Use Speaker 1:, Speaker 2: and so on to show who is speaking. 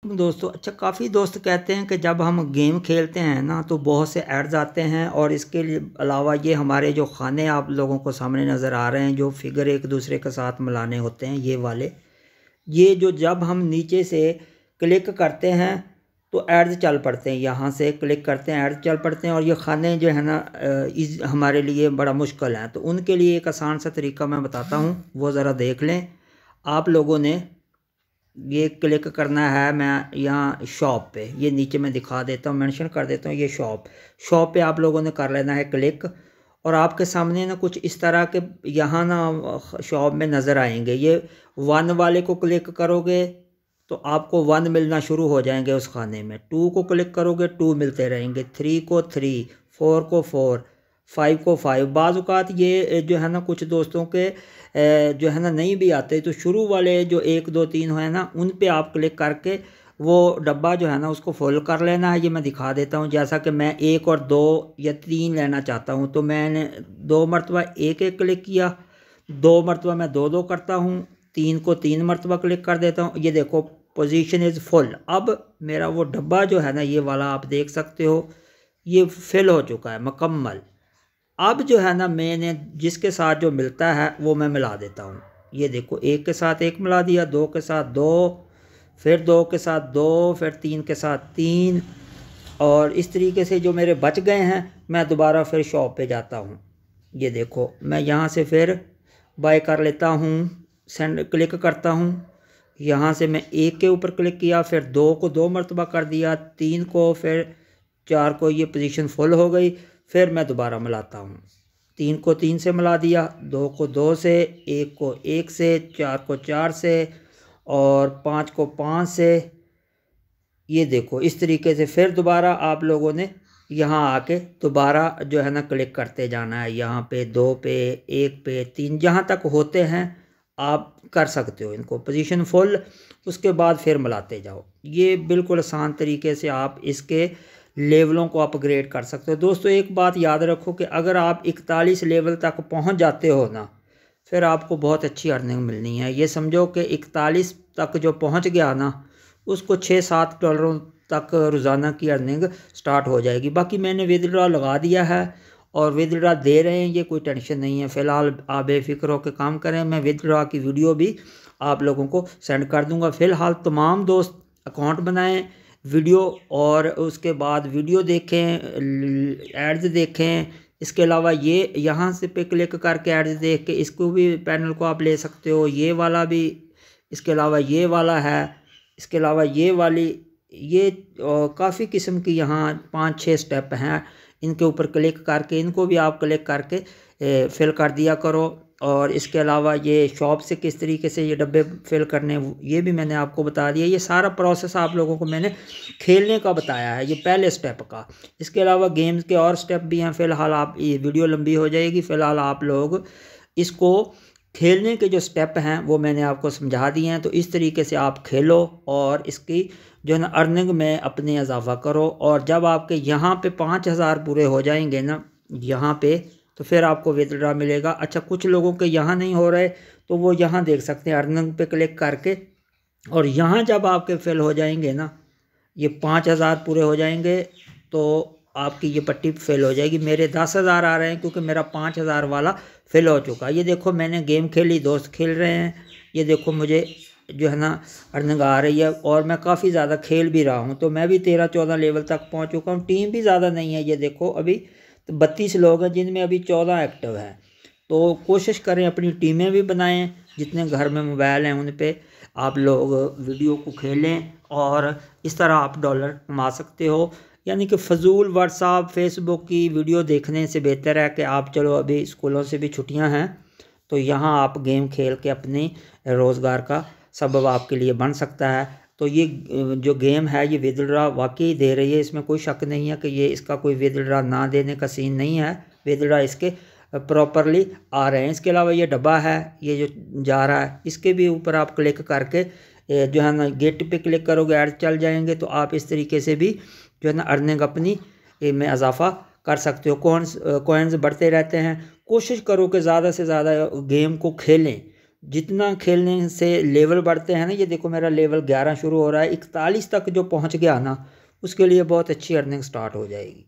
Speaker 1: दोस्तों, अच्छा काफ़ी दोस्त कहते हैं कि जब हम गेम खेलते हैं ना तो बहुत से एड्स आते हैं, और इसके लिए अलावा ये हमारे जो खाने आप लोगों को सामने नज़र आ रहे हैं, जो फिगर एक दूसरे के साथ मिलाने होते हैं, ये वाले, ये जो जब हम नीचे से क्लिक करते हैं तो एड्स चल पड़ते हैं। यहाँ से क्लिक करते हैं, एड्स चल पड़ते हैं, और ये खाने जो है ना हमारे लिए बड़ा मुश्किल है। तो उनके लिए एक आसान सा तरीका मैं बताता हूँ, वो ज़रा देख लें। आप लोगों ने ये क्लिक करना है, मैं यहाँ शॉप पे, ये नीचे मैं दिखा देता हूँ, मेंशन कर देता हूँ, ये शॉप पे आप लोगों ने कर लेना है क्लिक। और आपके सामने ना कुछ इस तरह के यहाँ ना शॉप में नज़र आएंगे। ये 1 वाले को क्लिक करोगे तो आपको 1 मिलना शुरू हो जाएंगे उस खाने में। 2 को क्लिक करोगे 2 मिलते रहेंगे, 3 को 3, 4 को 4, 5 को 5। बाज़ ये जो है ना कुछ दोस्तों के जो है ना नहीं भी आते, तो शुरू वाले जो 1 2 3 है ना, उन पे आप क्लिक करके वो डब्बा जो है ना उसको फुल कर लेना है। ये मैं दिखा देता हूँ। जैसा कि मैं 1 और 2 या 3 लेना चाहता हूँ, तो मैंने 2 मरतबा 1 1 क्लिक किया, 2 मरतबा मैं 2 2 करता हूँ, 3 को 3 मरतबा क्लिक कर देता हूँ। ये देखो, पोजीशन इज़ फुल। अब मेरा वो डब्बा जो है ना, ये वाला आप देख सकते हो, ये फिल हो चुका है मुकम्मल। अब जो है ना मैंने जिसके साथ जो मिलता है वो मैं मिला देता हूँ। ये देखो, 1 के साथ 1 मिला दिया, 2 के साथ 2, फिर 2 के साथ 2, फिर 3 के साथ 3, और इस तरीके से जो मेरे बच गए हैं मैं दोबारा फिर शॉप पे जाता हूँ। ये देखो, मैं यहाँ से फिर बाय कर लेता हूँ, सेंड क्लिक करता हूँ। यहाँ से मैं 1 के ऊपर क्लिक किया, फिर 2 को 2 मरतबा कर दिया, 3 को, फिर 4 को, ये पोजीशन फुल हो गई। फिर मैं दोबारा मिलाता हूँ, 3 को 3 से मिला दिया, 2 को 2 से, 1 को 1 से, 4 को 4 से, और 5 को 5 से। ये देखो, इस तरीके से फिर दोबारा आप लोगों ने यहाँ आके दोबारा जो है ना क्लिक करते जाना है। यहाँ पे 2 पे, 1 पे, 3, जहाँ तक होते हैं आप कर सकते हो इनको, पोजीशन फुल। उसके बाद फिर मिलाते जाओ। ये बिल्कुल आसान तरीके से आप इसके लेवलों को अपग्रेड कर सकते हो। दोस्तों, एक बात याद रखो कि अगर आप 41 लेवल तक पहुंच जाते हो ना, फिर आपको बहुत अच्छी अर्निंग मिलनी है। ये समझो कि 41 तक जो पहुंच गया ना, उसको $6-7 तक रोज़ाना की अर्निंग स्टार्ट हो जाएगी। बाकी मैंने विदड्रॉ लगा दिया है और विदड्रॉ दे रहे हैं, ये कोई टेंशन नहीं है। फ़िलहाल आप बेफिक्र होकर काम करें, मैं विदड्रॉ की वीडियो भी आप लोगों को सेंड कर दूंगा। फ़िलहाल तमाम दोस्त अकाउंट बनाएं, वीडियो, और उसके बाद वीडियो देखें, एड्स देखें। इसके अलावा ये यहाँ से पे क्लिक करके एड्स देख के इसको भी, पैनल को आप ले सकते हो, ये वाला भी। इसके अलावा ये वाला है, इसके अलावा ये वाली, ये काफ़ी किस्म की यहाँ 5-6 स्टेप हैं। इनके ऊपर क्लिक करके इनको भी आप क्लिक करके फिल कर दिया करो। और इसके अलावा ये शॉप से किस तरीके से ये डब्बे फिल करने, ये भी मैंने आपको बता दिया। ये सारा प्रोसेस आप लोगों को मैंने खेलने का बताया है, ये पहले स्टेप का। इसके अलावा गेम्स के और स्टेप भी हैं। फ़िलहाल आप, ये वीडियो लंबी हो जाएगी, फ़िलहाल आप लोग इसको खेलने के जो स्टेप हैं वो मैंने आपको समझा दिए हैं। तो इस तरीके से आप खेलो और इसकी जो है ना अर्निंग में अपने इजाफा करो। और जब आपके यहाँ पे 5000 पूरे हो जाएंगे ना यहाँ पे, तो फिर आपको विदड्रॉ मिलेगा। अच्छा, कुछ लोगों के यहाँ नहीं हो रहे, तो वो यहाँ देख सकते हैं, अर्निंग पे क्लिक करके, और यहाँ जब आपके फिल हो जाएंगे ना, ये 5000 पूरे हो जाएंगे, तो आपकी ये पट्टी फिल हो जाएगी। मेरे 10,000 आ रहे हैं क्योंकि मेरा 5000 वाला फिल हो चुका। ये देखो, मैंने गेम खेली, दोस्त खेल रहे हैं, ये देखो मुझे जो है ना अर्निंग आ रही है, और मैं काफ़ी ज़्यादा खेल भी रहा हूँ। तो मैं भी 13-14 लेवल तक पहुँच चुका हूँ। टीम भी ज़्यादा नहीं है, ये देखो अभी तो 32 लोग हैं, जिनमें अभी 14 एक्टिव हैं। तो कोशिश करें अपनी टीमें भी बनाएं, जितने घर में मोबाइल हैं उन पे आप लोग वीडियो को खेलें, और इस तरह आप डॉलर कमा सकते हो। यानी कि फ़जूल व्हाट्सएप, फेसबुक की वीडियो देखने से बेहतर है कि आप, चलो अभी स्कूलों से भी छुट्टियां हैं, तो यहाँ आप गेम खेल के अपनी रोज़गार का सबब आपके लिए बन सकता है। तो ये जो गेम है ये विदड्रॉ वाकई दे रही है, इसमें कोई शक नहीं है कि ये इसका कोई विदड्रॉ ना देने का सीन नहीं है। विदड्रॉ इसके प्रॉपरली आ रहे हैं। इसके अलावा ये डब्बा है, ये जो जा रहा है, इसके भी ऊपर आप क्लिक करके जो है ना गेट पे क्लिक करोगे, ऐड चल जाएंगे। तो आप इस तरीके से भी जो है ना अर्निंग अपनी में इजाफा कर सकते हो। कॉइन्स बढ़ते रहते हैं। कोशिश करो कि ज़्यादा से ज़्यादा गेम को खेलें, जितना खेलने से लेवल बढ़ते हैं ना, ये देखो मेरा लेवल 11 शुरू हो रहा है, 41 तक जो पहुंच गया ना, उसके लिए बहुत अच्छी अर्निंग स्टार्ट हो जाएगी।